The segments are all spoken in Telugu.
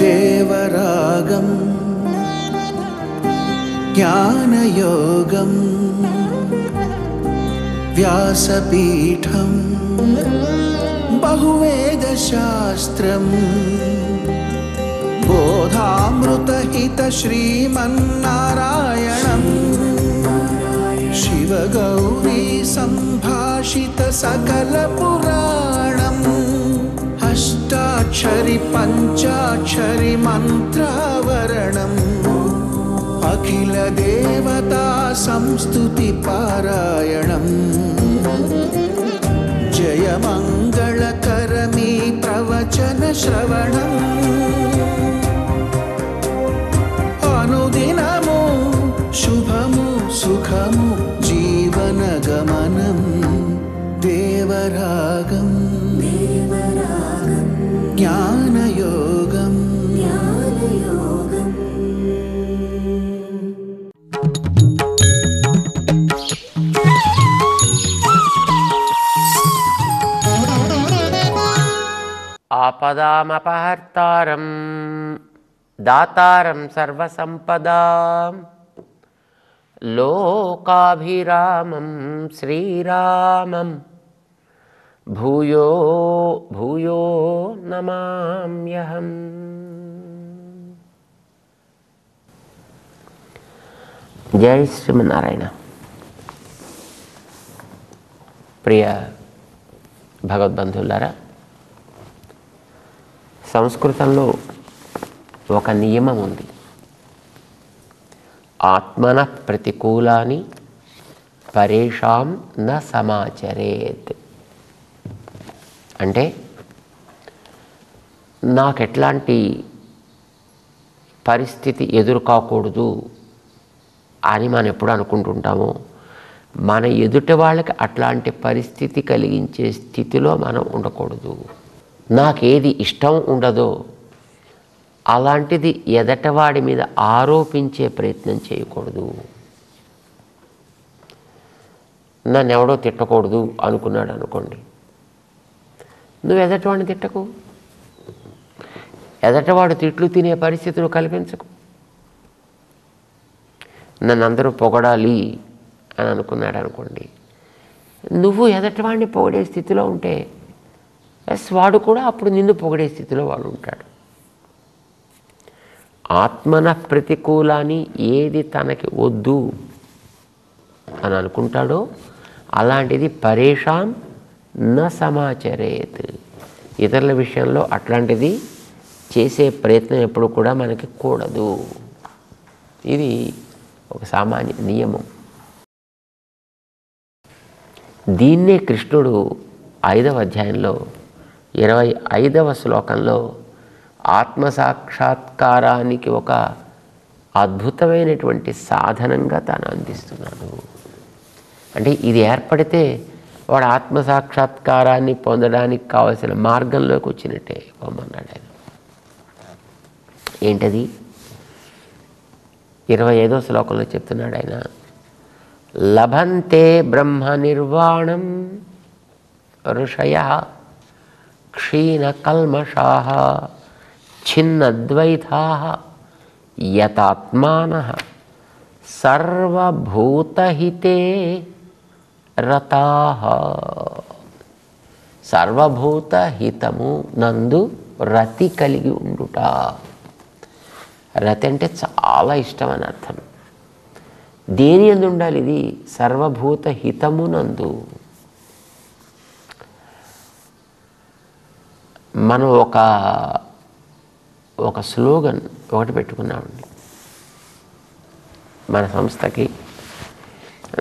దేవరాగం జ్ఞానయోగం వ్యాసపీఠం బహువేదశాస్త్రం బోధామృతహిత శ్రీమన్నారాయణం శివగౌరీ సంభాషిత సకల పురాణం అష్టాక్షరి పంచాక్షరి మంత్రావరణం అఖిల దేవతా సంస్తుతి పారాయణం జయ మంగళకరమీ ప్రవచన శ్రవణం అనుదినము శుభము సుఖము జీవన గమనం దేవరాగం జ్ఞానయోగం ఆపదామపహర్తారం దాతారం సర్వసంపదాం లోకాభిరామం శ్రీరామం భూయో భూయో నమామ్యహం. జై శ్రీమన్నారాయణ. ప్రియ భగవద్బంధువులారా, సంస్కృతంలో ఒక నియమం ఉంది. ఆత్మన ప్రతికూలాని పరేషాం న సమాచరేత్. అంటే నాకు ఎట్లాంటి పరిస్థితి ఎదురు కాకూడదు అని మనం ఎప్పుడు అనుకుంటుంటామో, మన ఎదుటి వాళ్ళకి అట్లాంటి పరిస్థితి కలిగించే స్థితిలో మనం ఉండకూడదు. నాకేది ఇష్టం ఉండదో అలాంటిది ఎదటవాడి మీద ఆరోపించే ప్రయత్నం చేయకూడదు. నన్ను ఎవడో తిట్టకూడదు అనుకున్నాడు అనుకోండి, నువ్వు ఎదటవాడిని తిట్టకు, ఎదటవాడు తిట్లు తినే పరిస్థితులు కల్పించకు. నన్ను అందరూ పొగడాలి అని అనుకున్నాడు అనుకోండి, నువ్వు ఎదటవాడిని పొగిడే స్థితిలో ఉంటే వాడు కూడా అప్పుడు నిన్ను పొగిడే స్థితిలో వాడు ఉంటాడు. ఆత్మన ప్రతికూలాన్ని ఏది తనకి వద్దు అని అనుకుంటాడో అలాంటిది పరేషాం న సమాచరేత్. ఇతరుల విషయంలో అట్లాంటిది చేసే ప్రయత్నం ఎప్పుడు కూడా మనకి కూడదు. ఇది ఒక సామాన్య నియమం. దీన్నే కృష్ణుడు 5వ అధ్యాయంలో 25వ శ్లోకంలో ఆత్మసాక్షాత్కారానికి ఒక అద్భుతమైనటువంటి సాధనంగా తాను అందిస్తున్నాడు. అంటే ఇది ఏర్పడితే వాడు ఆత్మసాక్షాత్కారాన్ని పొందడానికి కావలసిన మార్గంలోకి వచ్చినట్టే పొమ్మన్నాడు ఆయన. ఏంటది? 25వ శ్లోకంలో చెప్తున్నాడు ఆయన, లభంతే బ్రహ్మ నిర్వాణం ఋషయః క్షీణకల్మషాః ఛిన్నద్వైతాః యతాత్మానః సర్వభూతహితే రతాః. సర్వభూతహితము నందు రతి కలిగి ఉండుట. రతి అంటే చాలా ఇష్టం అని అర్థం. దేని యందు ఉండాలి ఇది? సర్వభూత హితమునందు. మనం ఒక స్లోగన్ ఒకటి పెట్టుకున్నామండి మన సంస్థకి.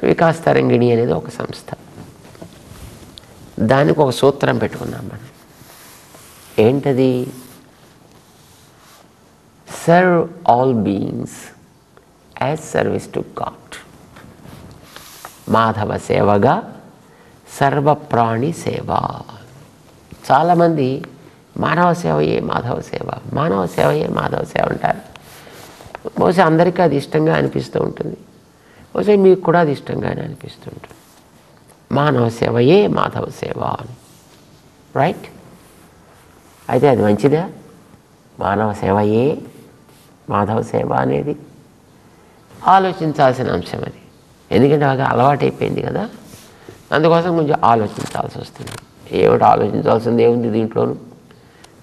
వికాస్ తరంగిణి అనేది ఒక సంస్థ. దానికి ఒక సూత్రం పెట్టుకున్నాం మనం. ఏంటది? Serve all beings as service to God. Madhava సేవగా సర్వప్రాణి సేవ. చాలామంది మానవ సేవయే మాధవ సేవ, మానవ సేవయే మాధవ సేవ అంటారు. బహుశా అందరికీ అది ఇష్టంగా అనిపిస్తూ ఉంటుంది, బహుశా మీకు కూడా అది ఇష్టంగానే అనిపిస్తుంటుంది. మానవ సేవయే మాధవ సేవ అని, రైట్? అయితే అది మంచిదా? మానవ సేవయే మాధవ సేవ అనేది ఆలోచించాల్సిన అంశం అది. ఎందుకంటే బాగా అలవాటైపోయింది కదా, అందుకోసం కొంచెం ఆలోచించాల్సి వస్తుంది. ఏమిటి ఆలోచించాల్సింది ఏముంది దీంట్లోనూ?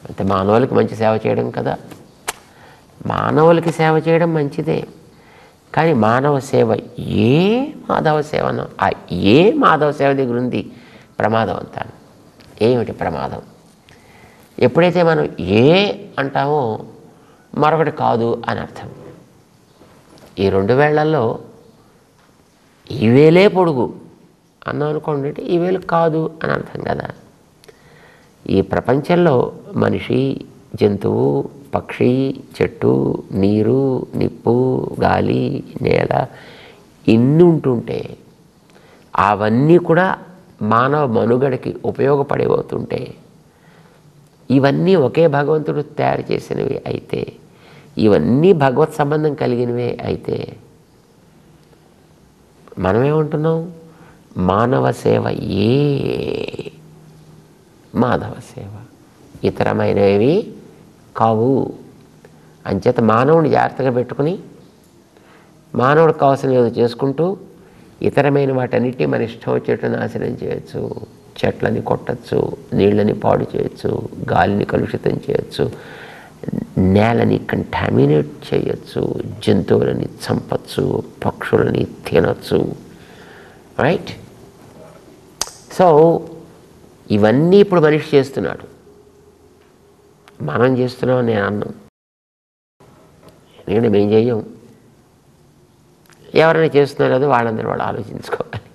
అంటే మానవులకి మంచి సేవ చేయడం కదా. మానవులకి సేవ చేయడం మంచిదే, కానీ మానవ సేవ ఏ మాధవ సేవనో, ఆ ఏ మాధవ సేవ దగ్గర ఉంది ప్రమాదం అంతాను. ఏమిటి ప్రమాదం? ఎప్పుడైతే మనం ఏ అంటామో మరొకటి కాదు అని అర్థం. ఈ 2 వేళ్లలో ఈ వేలే పొడుగు అన్నాం అనుకోండి, అంటే ఈ వేలు కాదు అని అర్థం కదా. ఈ ప్రపంచంలో మనిషి, జంతువు, పక్షి, చెట్టు, నీరు, నిప్పు, గాలి, నేల ఇన్ని ఉంటుంటే అవన్నీ కూడా మానవ మనుగడకి ఉపయోగపడేవవుతుంటే, ఇవన్నీ ఒకే భగవంతుడు తయారు చేసినవి అయితే, ఇవన్నీ భగవత్ సంబంధం కలిగినవే అయితే, మనమేమంటున్నాం? మానవ సేవ ఏ మాధవ సేవ, ఇతరమైనవి కావు. అంచేత మానవుని జాగ్రత్తగా పెట్టుకుని మానవుడికి కావాల్సిన ఏదో చేసుకుంటూ ఇతరమైన వాటన్నిటినీ మన ఇష్టం వచ్చేట్టు నాశనం చేయొచ్చు. చెట్లని కొట్టచ్చు, నీళ్ళని పాడు చేయొచ్చు, గాలిని కలుషితం చేయొచ్చు, నేలని కంటామినేట్ చేయొచ్చు, జంతువులని చంపచ్చు, పక్షులని తినచ్చు. రైట్? సో ఇవన్నీ ఇప్పుడు మనిషి చేస్తున్నాడు. మనం చేస్తున్నాం నేను అన్నాం, ఎందుకంటే మేము చెయ్యం. ఎవరైనా చేస్తున్నారు కదా, వాళ్ళందరూ వాళ్ళు ఆలోచించుకోవాలి.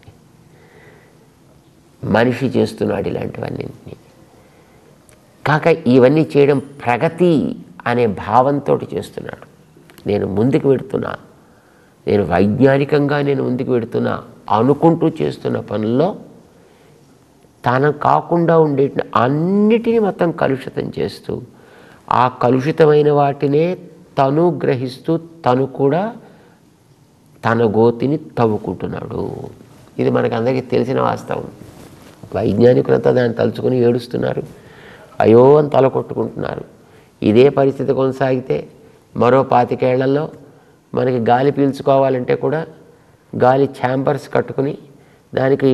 మనిషి చేస్తున్నాడు ఇలాంటివన్నీ. కాక ఇవన్నీ చేయడం ప్రగతి అనే భావంతో చేస్తున్నాడు. నేను ముందుకు వెడుతున్నా, నేను వైజ్ఞానికంగా నేను ముందుకు వెడుతున్నా అనుకుంటూ చేస్తున్న పనుల్లో తను కాకుండా ఉండే అన్నిటినీ మొత్తం కలుషితం చేస్తూ, ఆ కలుషితమైన వాటినే తను గ్రహిస్తూ తను కూడా తన గోతిని తవ్వుకుంటున్నాడు. ఇది మనకందరికీ తెలిసిన వాస్తవం. వైజ్ఞానికులంతా దాన్ని తలుచుకొని ఏడుస్తున్నారు, అయ్యో అని తల కొట్టుకుంటున్నారు. ఇదే పరిస్థితి కొనసాగితే మరో 25 ఏళ్లలో మనకి గాలి పీల్చుకోవాలంటే కూడా గాలి ఛాంబర్స్ కట్టుకుని దానికి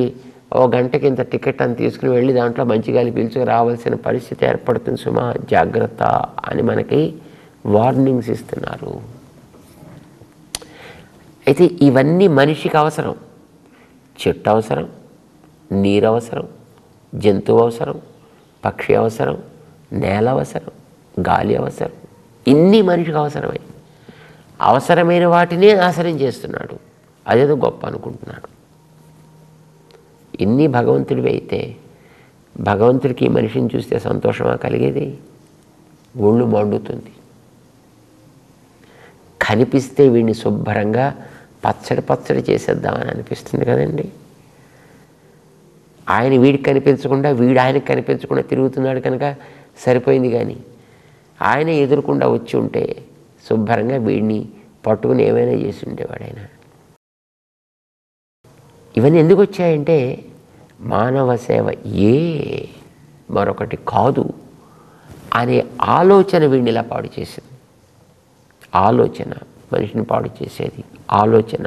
ఓ గంటకి ఇంత టికెట్ అని తీసుకుని వెళ్ళి దాంట్లో మంచి గాలి పీల్చుకు రావాల్సిన పరిస్థితి ఏర్పడుతుంది. సుమా జాగ్రత్త అని మనకి వార్నింగ్స్ ఇస్తున్నారు. అయితే ఇవన్నీ మనిషికి అవసరం. చెట్టు అవసరం, నీరు అవసరం, జంతువు అవసరం, పక్షి అవసరం, నేల అవసరం, గాలి అవసరం. ఇన్ని మనిషికి అవసరమై అవసరమైన వాటినే నాశనం చేస్తున్నాడు. అదేదో గొప్ప అనుకుంటున్నాడు. ఇన్ని భగవంతుడివి అయితే భగవంతుడికి మనిషిని చూస్తే సంతోషమా కలిగేది? ఒళ్ళు మండుతుంది. కనిపిస్తే వీడిని శుభ్రంగా పచ్చడి పచ్చడి చేసేద్దామని అనిపిస్తుంది కదండి. ఆయన వీడికి కనిపించకుండా వీడు ఆయనకి కనిపించకుండా తిరుగుతున్నాడు కనుక సరిపోయింది. కానీ ఆయన ఎదురకుండా వచ్చి ఉంటే శుభ్రంగా వీడిని పట్టుకుని ఏమైనా చేసి ఉండేవాడు ఆయన. ఇవన్నీ ఎందుకు వచ్చాయంటే మానవ సేవ ఏ మరొకటి కాదు అనే ఆలోచన వీడిని ఇలా పాడు చేసింది. ఆలోచన మనిషిని పాడు చేసేది, ఆలోచన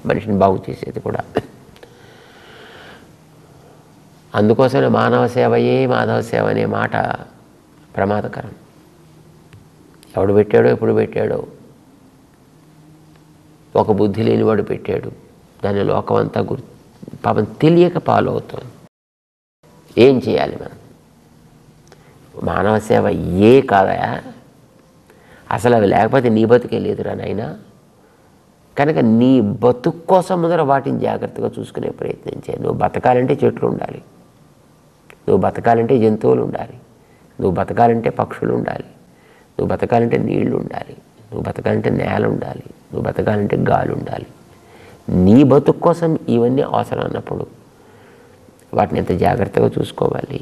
మనిషిని బాగు చేసేది కూడా. అందుకోసమే మానవ సేవయే మాధవ సేవ అనే మాట ప్రమాదకరం. ఎవడు పెట్టాడో ఎప్పుడు పెట్టాడో, ఒక బుద్ధి లేనివాడు పెట్టాడు. దాని లోకం అంతా పాపం తెలియక ఫాలో అవుతుంది. ఏం చేయాలి మనం? మానవ సేవ ఏ కాదయా, అసలు అవి లేకపోతే నీ బతుకే లేదురా నాయనా. కనుక నీ బతుకు కోసం ముందర వాటిని జాగ్రత్తగా చూసుకునే ప్రయత్నం చేయి. నువ్వు బతకాలంటే చెట్లు ఉండాలి, నువ్వు బతకాలంటే జంతువులు ఉండాలి, నువ్వు బతకాలంటే పక్షులు ఉండాలి, నువ్వు బతకాలంటే నీళ్లు ఉండాలి, నువ్వు బతకాలంటే నేల ఉండాలి, నువ్వు బతకాలంటే గాలి ఉండాలి. నీ బతుకు కోసం ఇవన్నీ అవసరం అన్నప్పుడు వాటిని ఎంత జాగ్రత్తగా చూసుకోవాలి.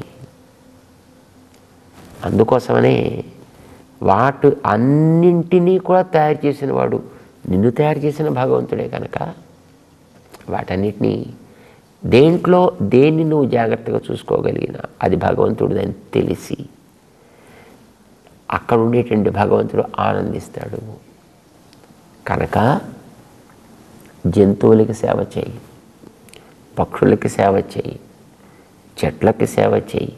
అందుకోసమనే వాటి అన్నింటినీ కూడా తయారు చేసిన వాడు నిన్ను తయారు చేసిన భగవంతుడే కనుక వాటన్నిటినీ దేంట్లో దేన్ని నువ్వు జాగ్రత్తగా చూసుకోగలిగినా అది భగవంతుడిదని తెలిసి అక్కడ ఉండేటువంటి భగవంతుడు ఆనందిస్తాడు. కనుక జంతువులకి సేవ చేయి, పక్షులకి సేవ చేయి, చెట్లకి సేవ చేయి,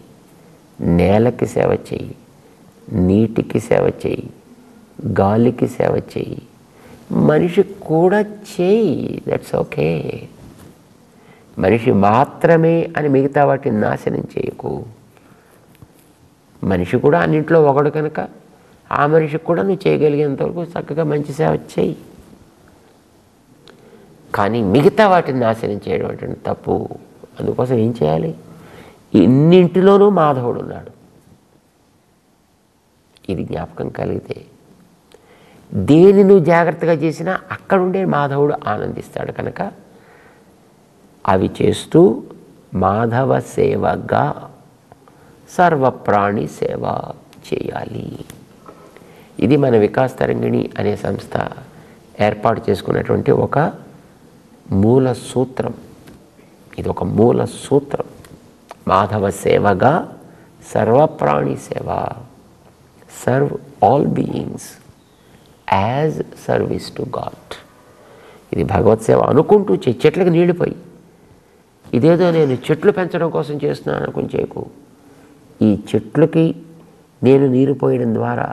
నేలకి సేవ చేయి, నీటికి సేవ చేయి, గాలికి సేవ చేయి, మనిషికి కూడా చేయి. That's okay. మనిషి మాత్రమే అని మిగతా వాటిని నాశనం చేయకు. మనిషి కూడా అన్నింటిలో ఒకడు కనుక ఆ మనిషికి కూడా నువ్వు చేయగలిగేంతవరకు చక్కగా మంచి సేవ చేయి. కానీ మిగతా వాటిని నాశనం చేయడం అంటే తప్పు. అందుకోసం ఏం చేయాలి? ఇన్నింటిలోనూ మాధవుడు ఉన్నాడు. ఇది జ్ఞాపకం కలిగితే దేని నువ్వు జాగ్రత్తగా చేసినా అక్కడుండే మాధవుడు ఆనందిస్తాడు. కనుక అవి చేస్తూ మాధవ సేవగా సర్వప్రాణి సేవ చేయాలి. ఇది మన వికాస్ తరంగిణి అనే సంస్థ ఏర్పాటు చేసుకున్నటువంటి ఒక మూల సూత్రం. ఇది ఒక మూల సూత్రం. మాధవ సేవగా సర్వప్రాణి సేవ. Serve all beings as service to God. ఇది భగవత్ సేవ అనుకుంటూ చెట్లకు నీళ్ళిపోయి ఇదేదో నేను చెట్లు పెంచడం కోసం చేస్తున్నాను అనుకుని చేయకు. ఈ చెట్లకి నేను నీరు పోయడం ద్వారా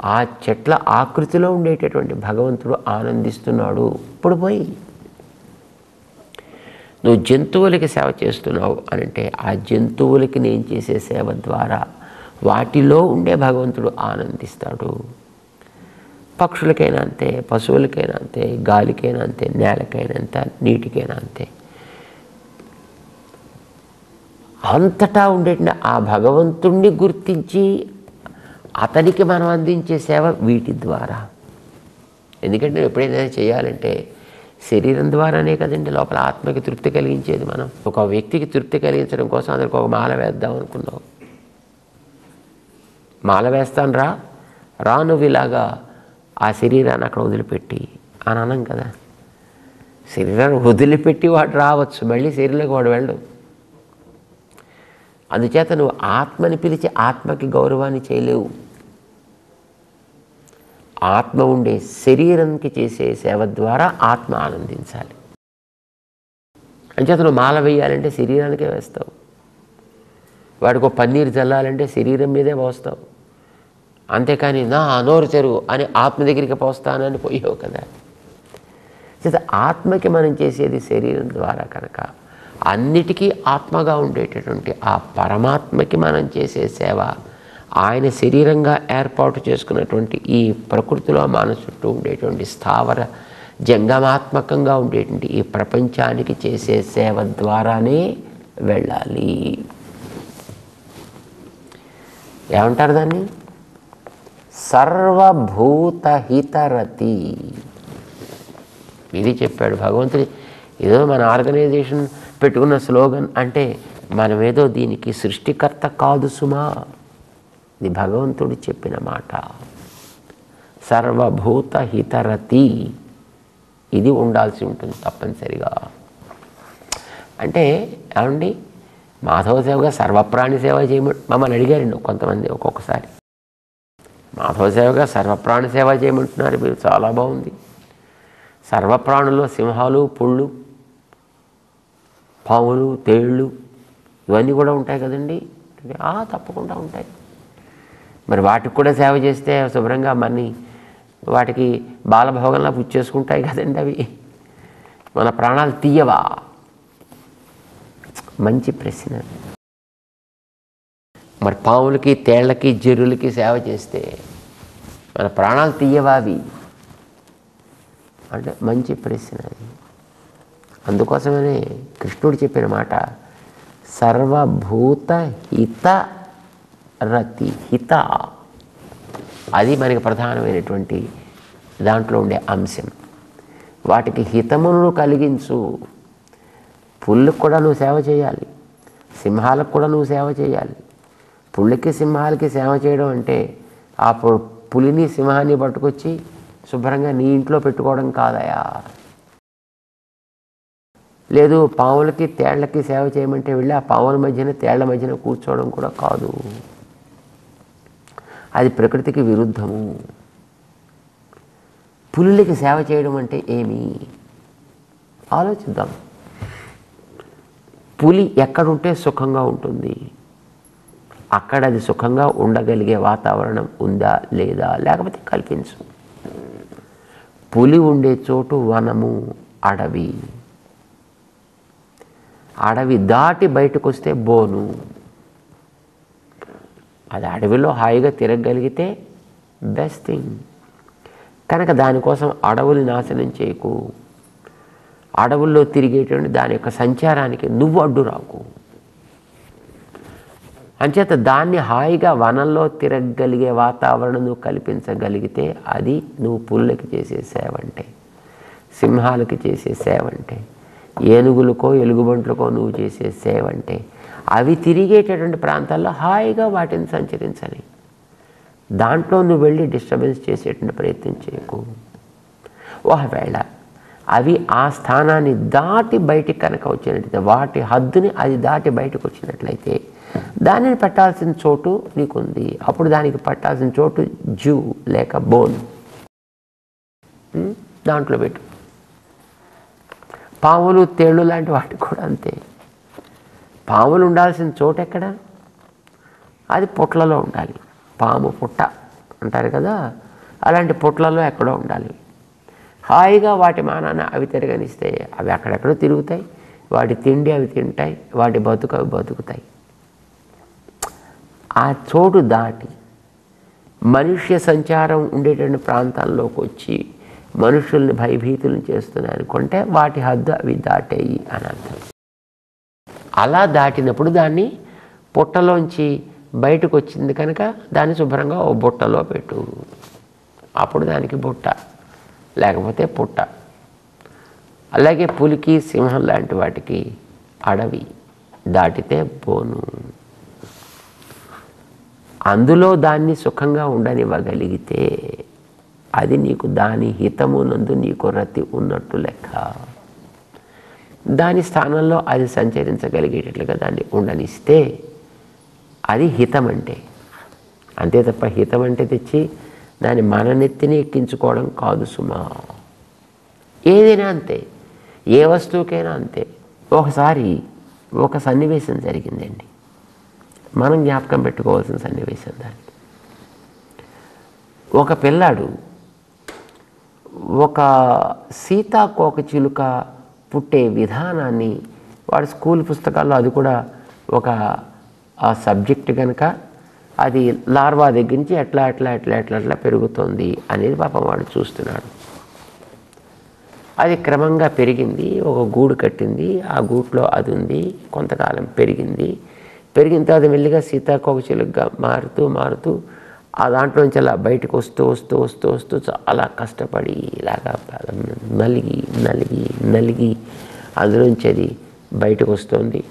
ఆ చెట్ల ఆకృతిలో ఉండేటటువంటి భగవంతుడు ఆనందిస్తున్నాడు. ఇప్పుడు పోయి నువ్వు జంతువులకి సేవ చేస్తున్నావు అనంటే ఆ జంతువులకి నేను చేసే సేవ ద్వారా వాటిలో ఉండే భగవంతుడు ఆనందిస్తాడు. పక్షులకైనా అంతే, పశువులకైనా అంతే, గాలికైనా అంతే, నేలకైనా అంతే, నీటికైనా అంతే. అంతటా ఉండేటువంటి ఆ భగవంతుణ్ణి గుర్తించి అతనికి మనం అందించే సేవ వీటి ద్వారా. ఎందుకంటే ఎప్పుడైనా చేయాలంటే శరీరం ద్వారానే కదండి లోపల ఆత్మకి తృప్తి కలిగించేది. మనం ఒక వ్యక్తికి తృప్తి కలిగించడం కోసం అందరికి ఒక మాల వేద్దాం అనుకున్నావు. మాల వేస్తాను రా నువ్వు ఇలాగా ఆ శరీరాన్ని అక్కడ వదిలిపెట్టి అని అనం కదా. శరీరాన్ని వదిలిపెట్టి వాడు రావచ్చు, మళ్ళీ శరీరంలోకి వాడు వెళ్ళడు. అందుచేత నువ్వు ఆత్మని పిలిచి ఆత్మకి గౌరవాన్ని చేయలేవు. ఆత్మ ఉండే శరీరంకి చేసే సేవ ద్వారా ఆత్మ ఆనందించాలి. అంచేత నువ్వు మాల వేయాలంటే శరీరానికే వేస్తావు. వాడికి పన్నీరు చల్లాలంటే శరీరం మీదే పోస్తావు. అంతేకాని నా నోరు చెరువు అని ఆత్మ దగ్గరికి పోస్తానని పోయావు కదా. చేత ఆత్మకి మనం చేసేది శరీరం ద్వారా కనుక అన్నిటికీ ఆత్మగా ఉండేటటువంటి ఆ పరమాత్మకి మనం చేసే సేవ ఆయన శరీరంగా ఏర్పాటు చేసుకున్నటువంటి ఈ ప్రకృతిలో మన చుట్టూ ఉండేటువంటి స్థావర జంగమాత్మకంగా ఉండేటువంటి ఈ ప్రపంచానికి చేసే సేవ ద్వారానే వెళ్ళాలి. ఏమంటారు దాన్ని? సర్వభూతహితరతి. ఇది చెప్పాడు భగవంతుడు. ఏదో మన ఆర్గనైజేషన్ పెట్టుకున్న స్లోగన్ అంటే మనమేదో దీనికి సృష్టికర్త కాదు సుమా. ఇది భగవంతుడు చెప్పిన మాట. సర్వభూతహితరతి ఇది ఉండాల్సి ఉంటుంది తప్పనిసరిగా. అంటే ఏమండి మాధవ సేవగా సర్వప్రాణి సేవ చేయమని మమ్మల్ని అడిగారండి కొంతమంది ఒక్కొక్కసారి. మాధవ సేవగా సర్వప్రాణి సేవ చేయమంటున్నారు మీరు, చాలా బాగుంది. సర్వప్రాణుల్లో సింహాలు, పుళ్ళు, పాములు, తేళ్ళు ఇవన్నీ కూడా ఉంటాయి కదండి. తప్పకుండా ఉంటాయి. మరి వాటికి కూడా సేవ చేస్తే శుభ్రంగా మన్ని వాటికి బాలభోగంలా పుచ్చేసుకుంటాయి కదండి. అవి మన ప్రాణాలు తీయవా? మంచి ప్రశ్న. మరి పాములకి, తేళ్లకి, జర్రులకి సేవ చేస్తే మన ప్రాణాలు తీయవా అవి అంటే మంచి ప్రశ్న అది. అందుకోసమనే కృష్ణుడు చెప్పిన మాట సర్వభూత హిత రతి. హిత అది మనకి ప్రధానమైనటువంటి దాంట్లో ఉండే అంశం. వాటికి హితమును కలిగించు. పుల్లుకు కూడా నువ్వు సేవ చేయాలి, సింహాలకు కూడా నువ్వు సేవ చేయాలి. పుళ్ళకి, సింహాలకి సేవ చేయడం అంటే ఆ పులిని, సింహాన్ని పట్టుకొచ్చి శుభ్రంగా నీ ఇంట్లో పెట్టుకోవడం కాదయా. లేదు పాములకి, తేళ్లకి సేవ చేయమంటే వెళ్ళి ఆ పాముల మధ్యన, తేళ్ల మధ్యన కూర్చోవడం కూడా కాదు. అది ప్రకృతికి విరుద్ధము. పులులకి సేవ చేయడం అంటే ఏమి ఆలోచిద్దాం. పులి ఎక్కడుంటే సుఖంగా ఉంటుంది, అక్కడ అది సుఖంగా ఉండగలిగే వాతావరణం ఉందా లేదా, లేకపోతే కల్పించు. పులి ఉండే చోటు వనము, అడవి. అడవి దాటి బయటకు వస్తే బోను. అది అడవిలో హాయిగా తిరగగలిగితే బెస్ట్ థింగ్. కనుక దానికోసం అడవులు నాశనం చేయకు. అడవుల్లో తిరిగేటువంటి దాని యొక్క సంచారానికి నువ్వు అడ్డు రాకు. అంచేత దాన్ని హాయిగా వనంలో తిరగగలిగే వాతావరణం నువ్వు కల్పించగలిగితే అది నువ్వు పుల్లకి చేసే సేవ అంటే, సింహాలకి చేసే సేవ అంటే, ఏనుగులకో ఎలుగుబంట్లకో నువ్వు చేసే సేవ అంటే. అవి తిరిగేటటువంటి ప్రాంతాల్లో హాయిగా వాటిని సంచరించాలి. దాంట్లో నువ్వు వెళ్ళి డిస్టర్బెన్స్ చేసేటువంటి ప్రయత్నం చేయకు. ఒకవేళ అవి ఆ స్థానాన్ని దాటి బయటికి కనుక వచ్చినట్లయితే, వాటి హద్దుని అది దాటి బయటకు వచ్చినట్లయితే దానిని పెట్టాల్సిన చోటు నీకుంది. అప్పుడు దానికి పట్టాల్సిన చోటు జూ లేక బోన్, దాంట్లో పెట్టు. పాములు తేళ్ళు లాంటి వాటికి కూడా అంతే. పాములు ఉండాల్సిన చోటు ఎక్కడ? అది పుట్లలో ఉండాలి. పాము పుట్ట అంటారు కదా, అలాంటి పుట్లలో ఎక్కడో ఉండాలి. హాయిగా వాటి మానాన అవి తిరగనిస్తే అవి అక్కడెక్కడో తిరుగుతాయి. వాటి తిండి అవి తింటాయి, వాటి బతుకు అవి బతుకుతాయి. ఆ చోటు దాటి మనుష్య సంచారం ఉండేటువంటి ప్రాంతాల్లోకి వచ్చి మనుషుల్ని భయభీతులను చేస్తున్నాయి అనుకుంటే వాటి హద్దు అవి దాటేయి అని అర్థం. అలా దాటినప్పుడు దాన్ని పుట్టలోంచి బయటకు వచ్చింది కనుక దాన్ని శుభ్రంగా ఓ బుట్టలో పెట్టు. అప్పుడు దానికి బుట్ట, లేకపోతే పుట్ట. అలాగే పులికి సింహం లాంటి వాటికి అడవి దాటితే బోను. అందులో దాన్ని సుఖంగా ఉండనివ్వగలిగితే అది నీకు దాని హితమునందు నీకు రతి ఉన్నట్టు లెక్క. దాని స్థానంలో అది సంచరించగలిగేటట్లుగా దాన్ని ఉండనిస్తే అది హితం అంటే. అంతే తప్ప హితం అంటే తెచ్చి దాన్ని మన నెత్తిని ఎక్కించుకోవడం కాదు సుమా. ఏదైనా అంతే, ఏ వస్తువుకైనా అంతే. ఒకసారి ఒక సన్నివేశం జరిగిందండి, మనం జ్ఞాపకం పెట్టుకోవాల్సిన సన్నివేశం. దాన్ని ఒక పిల్లాడు ఒక సీతాకోకచిలుక పుట్టే విధానాన్ని వాడు స్కూల్ పుస్తకాల్లో, అది కూడా ఒక సబ్జెక్ట్ కనుక అది లార్వా దగ్గర నుంచి ఎట్లా ఎట్లా ఎట్లా ఎట్లా ఎట్లా పెరుగుతుంది అనేది పాపం వాడు చూస్తున్నాడు. అది క్రమంగా పెరిగింది, ఒక గూడు కట్టింది, ఆ గూట్లో అది ఉంది, కొంతకాలం పెరిగింది. పెరిగిన తర్వాత మెల్లిగా సీతాకోకచిలుకగా మారుతూ మారుతూ ఆ దాంట్లోంచి అలా బయటకు వస్తూ వస్తూ వస్తూ వస్తూ చాలా కష్టపడి ఇలాగా నలిగి నలిగి నలిగి అందులోంచి అది బయటకు వస్తుంది.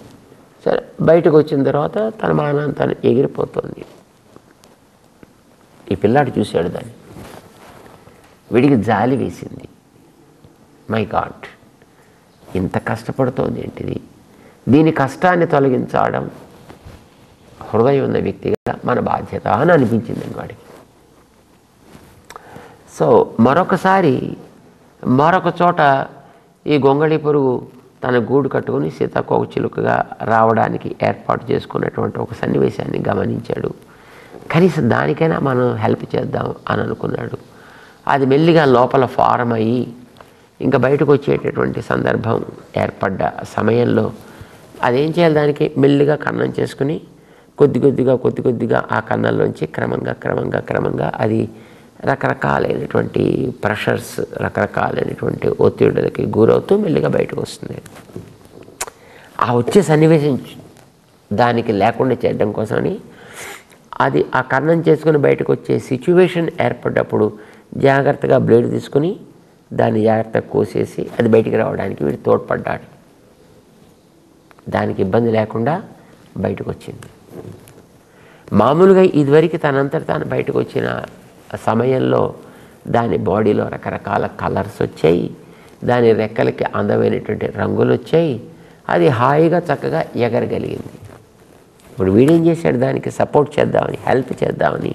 సరే, బయటకు వచ్చిన తర్వాత తన మానాన్ని తను ఎగిరిపోతుంది. ఈ పిల్లాడు చూశాడు దాన్ని, వీడికి జాలి వేసింది. మై గాడ్, ఇంత కష్టపడుతోంది ఏంటిది, దీని కష్టాన్ని తొలగించడం హృదయం ఉన్న వ్యక్తిగా మన బాధ్యత అని అనిపించిందండి వాడికి. సో మరొకసారి మరొక చోట ఈ గొంగళి పురుగు తన గూడు కట్టుకుని సీతాకోకచిలుకగా రావడానికి ఏర్పాటు చేసుకున్నటువంటి ఒక సన్నివేశాన్ని గమనించాడు. కనీసం దానికైనా మనం హెల్ప్ చేద్దాం అని అనుకున్నాడు. అది మెల్లిగా లోపల ఫారం అయ్యి ఇంకా బయటకు వచ్చేటటువంటి సందర్భం ఏర్పడ్డ సమయంలో అదేం చేయాలి, దానికి మెల్లిగా కన్నం చేసుకుని కొద్ది కొద్దిగా ఆ కన్నంలోంచి క్రమంగా అది రకరకాలైనటువంటి ప్రెషర్స్, రకరకాలైనటువంటి ఒత్తిడులకి గురవుతూ మెల్లిగా బయటకు వస్తుంది. ఆ వచ్చే సన్నివేశం దానికి లేకుండా చేయడం కోసమని అది ఆ కన్నం చేసుకుని బయటకు వచ్చే సిచ్యువేషన్ ఏర్పడ్డప్పుడు జాగ్రత్తగా బ్లేడ్ తీసుకుని దాన్ని జాగ్రత్తగా కోసేసి అది బయటికి రావడానికి వీడు తోడ్పడ్డాడు. దానికి ఇబ్బంది లేకుండా బయటకు వచ్చింది. మామూలుగా ఇదివరకు తనంతట తాను బయటకు వచ్చిన సమయంలో దాని బాడీలో రకరకాల కలర్స్ వచ్చాయి, దాని రెక్కలకి అందమైనటువంటి రంగులు వచ్చాయి, అది హాయిగా చక్కగా ఎగరగలిగింది. ఇప్పుడు వీడేం చేశాడు, దానికి సపోర్ట్ చేద్దామని, హెల్ప్ చేద్దామని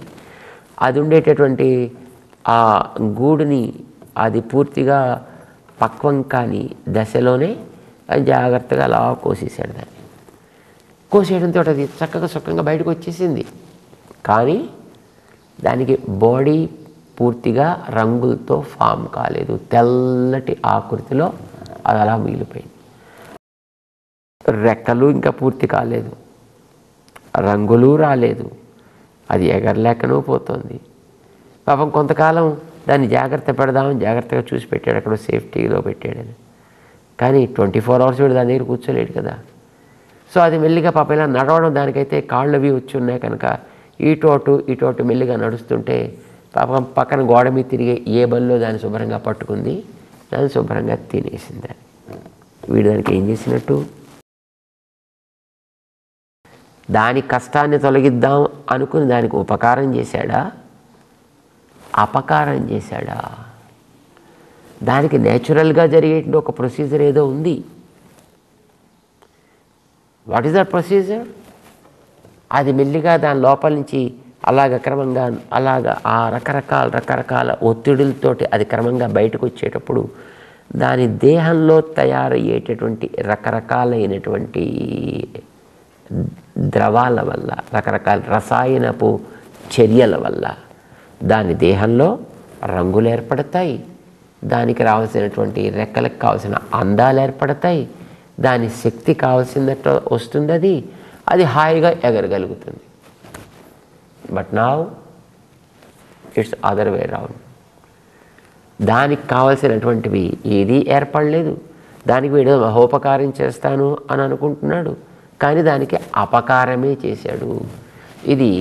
అది ఉండేటటువంటి ఆ గూడుని అది పూర్తిగా పక్వం కాని దశలోనే అది జాగ్రత్తగా అలా కోసేసాడు. దాన్ని కోసేయడంతో అది చక్కగా సుఖంగా బయటకు వచ్చేసింది. కానీ దానికి బాడీ పూర్తిగా రంగులతో ఫామ్ కాలేదు, తెల్లటి ఆకృతిలో అది అలా మిగిలిపోయింది. రెక్కలు ఇంకా పూర్తి కాలేదు, రంగులు రాలేదు, అది ఎగరలేకనూ పోతుంది. పాపం కొంతకాలం దాన్ని జాగ్రత్తగా చూసి పెట్టాడు, అక్కడ సేఫ్టీలో పెట్టాడని. కానీ 24 hours వీడు దాని దగ్గర కూర్చోలేడు కదా. సో అది మెల్లిగా పాపం ఇలా నడవడం, దానికైతే కాళ్ళు అవి వచ్చి ఉన్నాయి కనుక ఇటోటు మెల్లిగా నడుస్తుంటే పాపం పక్కన గోడ మీద తిరిగే ఏ బల్లో దాన్ని శుభ్రంగా పట్టుకుంది, దాన్ని శుభ్రంగా తినేసింది. వీడు దానికి ఏం చేసినట్టు? దాని కష్టాన్ని తొలగిద్దాం అనుకుని దానికి ఉపకారం చేశాడా, అపకారం చేశాడా? దానికి నేచురల్గా జరిగేటువంటి ఒక ప్రొసీజర్ ఏదో ఉంది. What is that procedure? అది మెల్లిగా దాని లోపల నుంచి అలాగ క్రమంగా ఆ రకరకాల ఒత్తిడులతోటి అది క్రమంగా బయటకు వచ్చేటప్పుడు దాని దేహంలో తయారయ్యేటటువంటి రకరకాలైనటువంటి ద్రవాల వల్ల, రకరకాల రసాయనపు చర్యల వల్ల దాని దేహంలో రంగులు ఏర్పడతాయి, దానికి రావాల్సినటువంటి రెక్కలకు కావాల్సిన అందాలు ఏర్పడతాయి, దాని శక్తి కావాల్సినట్టు వస్తుంది, అది హాయిగా ఎగరగలుగుతుంది. But now it's other way round. దానికి కావలసినటువంటివి ఏదీ ఏర్పడలేదు. దానికి వీడు మహోపకారం చేస్తాను అని అనుకుంటున్నాడు, కానీ దానికి అపకారమే చేశాడు. ఇది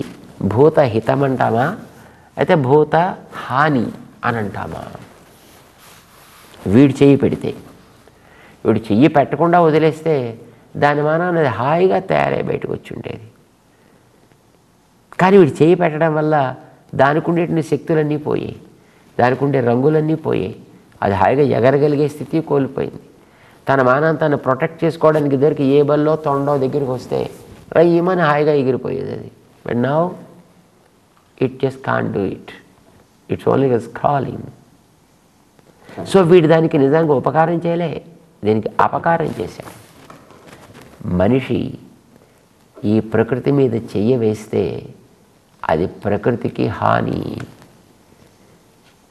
భూత హితం అంటామా, అయితే భూత హాని అని అంటామా? వీడు చెయ్యి పెడితే, వీడు చెయ్యి పెట్టకుండా వదిలేస్తే దాని మానాన్ని అది హాయిగా తయారై బయటకు వచ్చి ఉండేది. కానీ వీడు చెయ్యి పెట్టడం వల్ల దానికి ఉండేటువంటి శక్తులన్నీ పోయాయి, దానికి ఉండే రంగులన్నీ పోయాయి, అది హాయిగా ఎగరగలిగే స్థితి కోల్పోయింది. తన మానాన్ని తను ప్రొటెక్ట్ చేసుకోవడానికి ఇద్దరికి ఏ బల్లో తొండో దగ్గరికి వస్తే రయ్యమని హాయిగా ఎగిరిపోయేది అది. But now it just can't do it, it's only scrolling. So వీడు దానికి నిజంగా ఉపకారం చేయలే, దీనికి అపకారం చేశాడు. మనిషి ఈ ప్రకృతి మీద చెయ్య వేస్తే అది ప్రకృతికి హాని.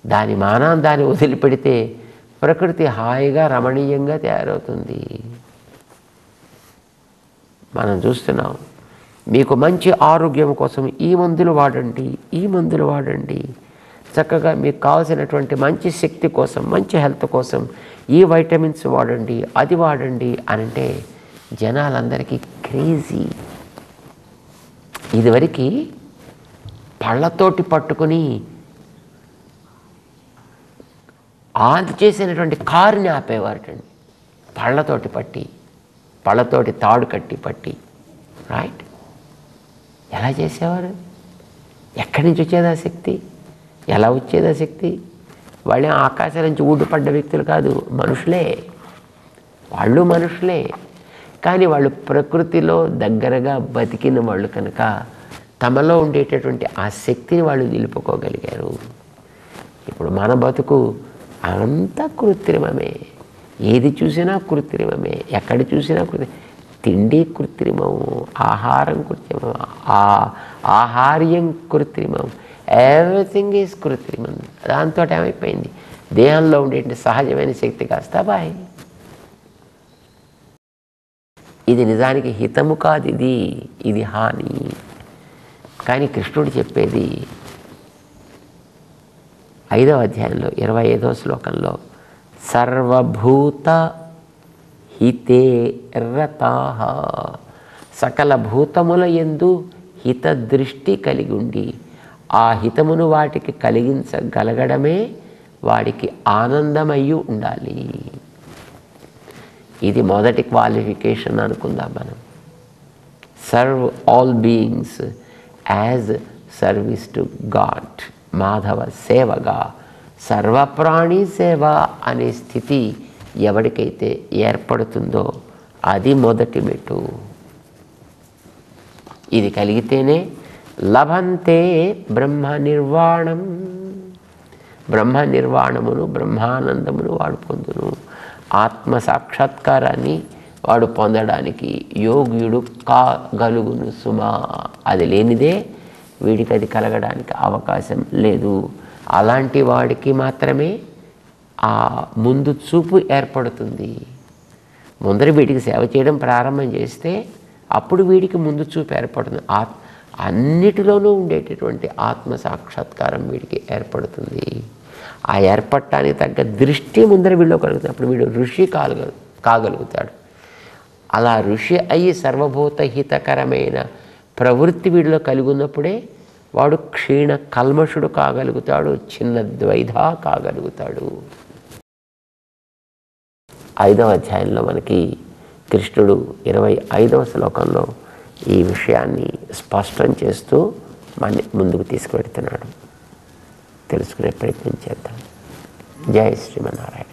దాని మానాన్ని దాన్ని వదిలిపెడితే ప్రకృతి హాయిగా రమణీయంగా తయారవుతుంది. మనం చూస్తున్నాం. మీకు మంచి ఆరోగ్యం కోసం ఈ మందులు వాడండి, చక్కగా మీకు కావాల్సినటువంటి మంచి శక్తి కోసం, మంచి హెల్త్ కోసం ఈ వైటమిన్స్ వాడండి, అది వాడండి అని అంటే జనాలందరికీ క్రేజీ. ఇదివరకు పళ్ళతోటి పట్టుకుని ఆన్ చేసినటువంటి కారుని ఆపేవారటండి, పళ్ళతోటి తాడు కట్టి పట్టి. రైట్? ఎలా చేసేవారు? ఎక్కడి నుంచి వచ్చేది ఆ శక్తి? ఎలా వచ్చేది ఆ శక్తి? వాళ్ళే ఆకాశం నుంచి ఊడిపడ్డ వ్యక్తులు కాదు, వాళ్ళు మనుషులే. కానీ వాళ్ళు ప్రకృతిలో దగ్గరగా బతికిన వాళ్ళు కనుక తమలో ఉండేటటువంటి ఆ శక్తిని వాళ్ళు నిలుపుకోగలిగారు. ఇప్పుడు మన బతుకు అంతా కృత్రిమమే, ఏది చూసినా కృత్రిమమే, ఎక్కడ చూసినా తిండి కృత్రిమం, ఆహారం కృత్రిమం, ఆహార్యం కృత్రిమం, ఎవ్రీథింగ్ ఈజ్ కృత్రిమం. దాంతో ఏమైపోయింది? దేహంలో ఉండేటువంటి సహజమైన శక్తి కాస్త బాయ్. ఇది నిజానికి హితము కాదు, ఇది హాని. కానీ కృష్ణుడు చెప్పేది 5వ అధ్యాయంలో 25వ శ్లోకంలో సర్వభూత హితే రతాః, సకల భూతముల యందు హిత దృష్టి కలిగి ఉండి ఆ హితమును వాటికి కలిగించగలగడమే వాడికి ఆనందమయ్యి ఉండాలి. ఇది మొదటి క్వాలిఫికేషన్ అనుకుందాం మనం. Serve all beings as service to God, Madhava సేవగా సర్వప్రాణి సేవ అనే స్థితి ఎవరికైతే ఏర్పడుతుందో అది మొదటి మెట్టు. ఇది కలిగితేనే లభంతే బ్రహ్మ నిర్వాణం, బ్రహ్మ నిర్వాణమును బ్రహ్మానందమును వాడు పొందును. ఆత్మ సాక్షాత్కారాన్ని వాడు పొందడానికి యోగ్యుడు కాగలుగును సుమా. అది లేనిదే వీడికి అది కలగడానికి అవకాశం లేదు. అలాంటి వాడికి మాత్రమే ఆ ముందు చూపు ఏర్పడుతుంది. ముందర వీడికి సేవ చేయడం ప్రారంభం చేస్తే అప్పుడు వీడికి ముందు చూపు ఏర్పడుతుంది. అన్నిటిలోనూ ఉండేటటువంటి ఆత్మ సాక్షాత్కారం వీడికి ఏర్పడుతుంది. ఆ ఏర్పడటానికి తగ్గ దృష్టి ముందర వీడిలో కలుగుతుంది. అప్పుడు వీడు ఋషి కాగలుగుతాడు. అలా ఋషి అయ్యి సర్వభూత హితకరమైన ప్రవృత్తి వీడిలో కలిగి ఉన్నప్పుడే వాడు క్షీణ కల్మషుడు కాగలుగుతాడు, చిన్న ద్వైధ కాగలుగుతాడు. 5వ అధ్యాయంలో మనకి కృష్ణుడు 25వ శ్లోకంలో ఈ విషయాన్ని స్పష్టం చేస్తూ మన ముందుకు తీసుకువెడుతున్నాడు. తెలుసుకునే ప్రయత్నం చేద్దాం. జై శ్రీమన్నారాయణ.